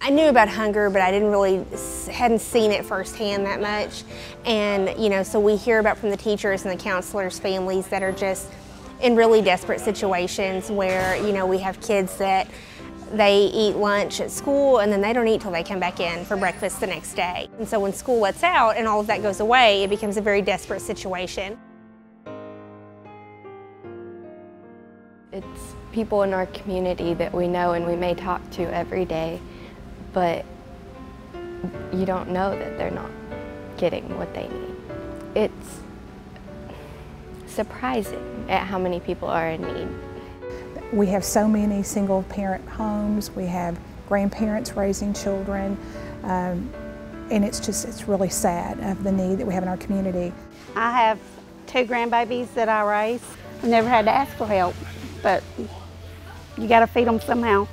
I knew about hunger, but I hadn't seen it firsthand that much. And, so we hear about from the teachers and the counselors families that are just in really desperate situations where, we have kids that they eat lunch at school and then they don't eat till they come back in for breakfast the next day. And so when school lets out and all of that goes away, it becomes a very desperate situation. It's people in our community that we know and we may talk to every day, but you don't know that they're not getting what they need. It's surprising at how many people are in need. We have so many single parent homes, we have grandparents raising children, and it's really sad of the need that we have in our community. I have 2 grandbabies that I raise. I never had to ask for help, but you got to feed them somehow.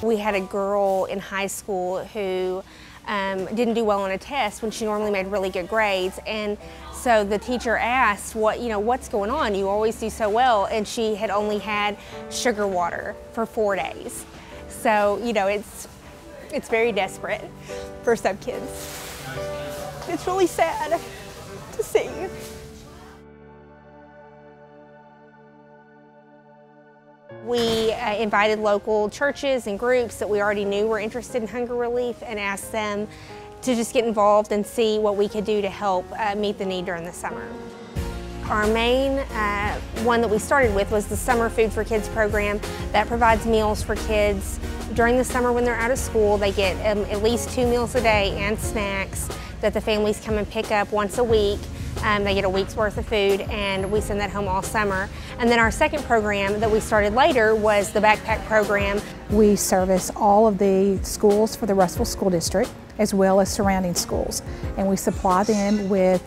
We had a girl in high school who didn't do well on a test when she normally made really good grades, and so the teacher asked, what's going on? You always do so well, and she had only had sugar water for 4 days. So, it's very desperate for some kids. It's really sad to see. We invited local churches and groups that we already knew were interested in hunger relief and asked them to just get involved and see what we could do to help meet the need during the summer. Our main one that we started with was the Summer Food for Kids program that provides meals for kids during the summer when they're out of school. They get at least 2 meals a day and snacks that the families come and pick up once a week. They get a week's worth of food, and we send that home all summer. And then our second program that we started later was the backpack program. We service all of the schools for the Russellville School District as well as surrounding schools, and we supply them with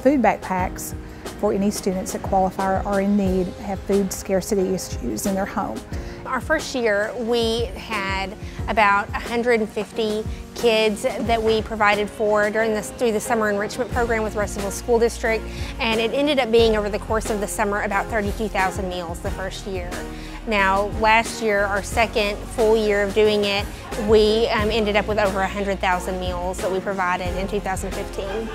food backpacks for any students that qualify or are in need, have food scarcity issues in their home. Our first year, we had about 150 kids that we provided for through the summer enrichment program with Russellville School District, and it ended up being over the course of the summer about 32,000 meals the first year. Now, last year, our second full year of doing it, we ended up with over 100,000 meals that we provided in 2015.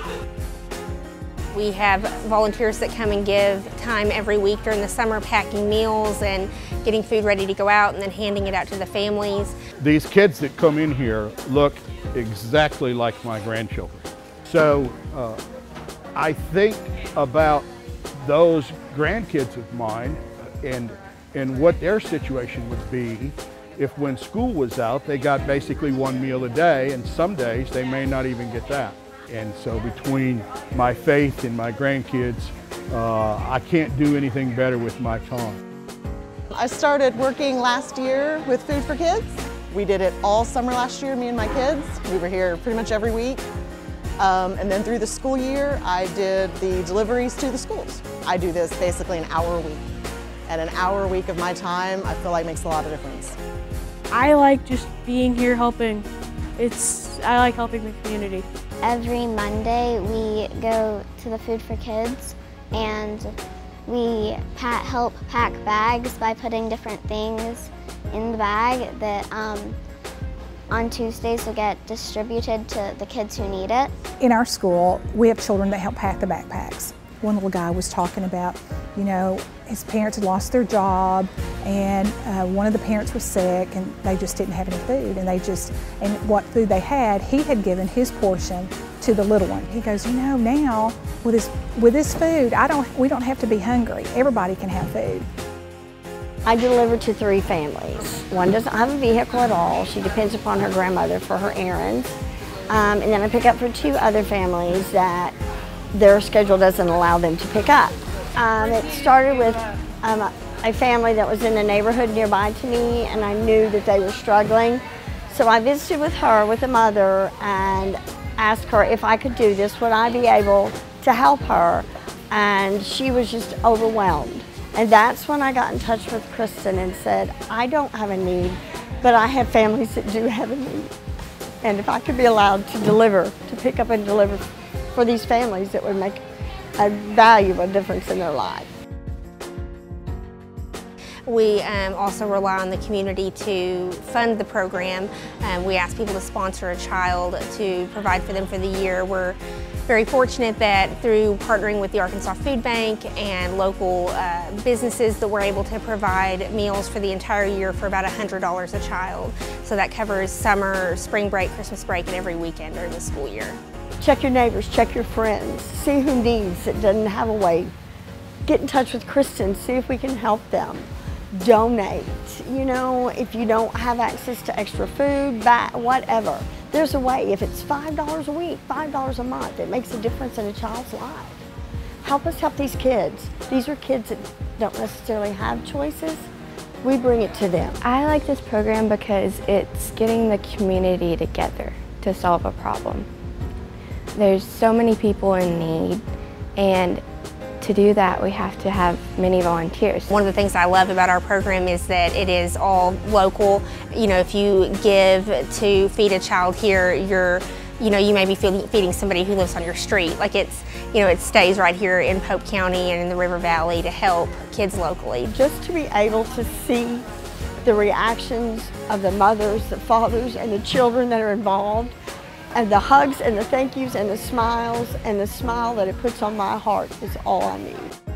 We have volunteers that come and give time every week during the summer packing meals and getting food ready to go out and then handing it out to the families. These kids that come in here look exactly like my grandchildren. So I think about those grandkids of mine and what their situation would be if when school was out they got basically 1 meal a day, and some days they may not even get that. And so between my faith and my grandkids, I can't do anything better with my time. I started working last year with Food for Kids. We did it all summer last year, me and my kids. We were here pretty much every week. And then through the school year, I did the deliveries to the schools. I do this basically an hour a week. And an hour a week of my time, I feel like makes a lot of difference. I like just being here helping. I like helping the community. Every Monday we go to the Food for Kids and we help pack bags by putting different things in the bag that on Tuesdays will get distributed to the kids who need it. In our school, we have children that help pack the backpacks. One little guy was talking about, his parents had lost their job and one of the parents was sick and they just didn't have any food, and what food they had, he had given his portion to the little one. He goes, now with this food, we don't have to be hungry. Everybody can have food. I deliver to 3 families. One doesn't have a vehicle at all. She depends upon her grandmother for her errands. And then I pick up for 2 other families that their schedule doesn't allow them to pick up. It started with a family that was in a neighborhood nearby to me, and I knew that they were struggling. So I visited with her, with the mother, and asked her if I could do this, would I be able to help her? And she was just overwhelmed. And that's when I got in touch with Kristen and said, I don't have a need, but I have families that do have a need. And if I could be allowed to pick up and deliver for these families, it would make a valuable difference in their lives. We also rely on the community to fund the program. We ask people to sponsor a child to provide for them for the year. We're very fortunate that through partnering with the Arkansas Food Bank and local businesses that we're able to provide meals for the entire year for about $100 a child. So that covers summer, spring break, Christmas break, and every weekend during the school year. Check your neighbors, check your friends, see who needs that doesn't have a way. Get in touch with Kristen, see if we can help them. Donate. You know, if you don't have access to extra food, whatever. There's a way. If it's $5 a week, $5 a month, it makes a difference in a child's life. Help us help these kids. These are kids that don't necessarily have choices. We bring it to them. I like this program because it's getting the community together to solve a problem. There's so many people in need, and to do that, we have to have many volunteers. One of the things I love about our program is that it is all local. You know, if you give to feed a child here, you may be feeding somebody who lives on your street. Like it stays right here in Pope County and in the River Valley to help kids locally. Just to be able to see the reactions of the mothers, the fathers, and the children that are involved, and the hugs and the thank yous and the smiles and the smile that it puts on my heart is all I need.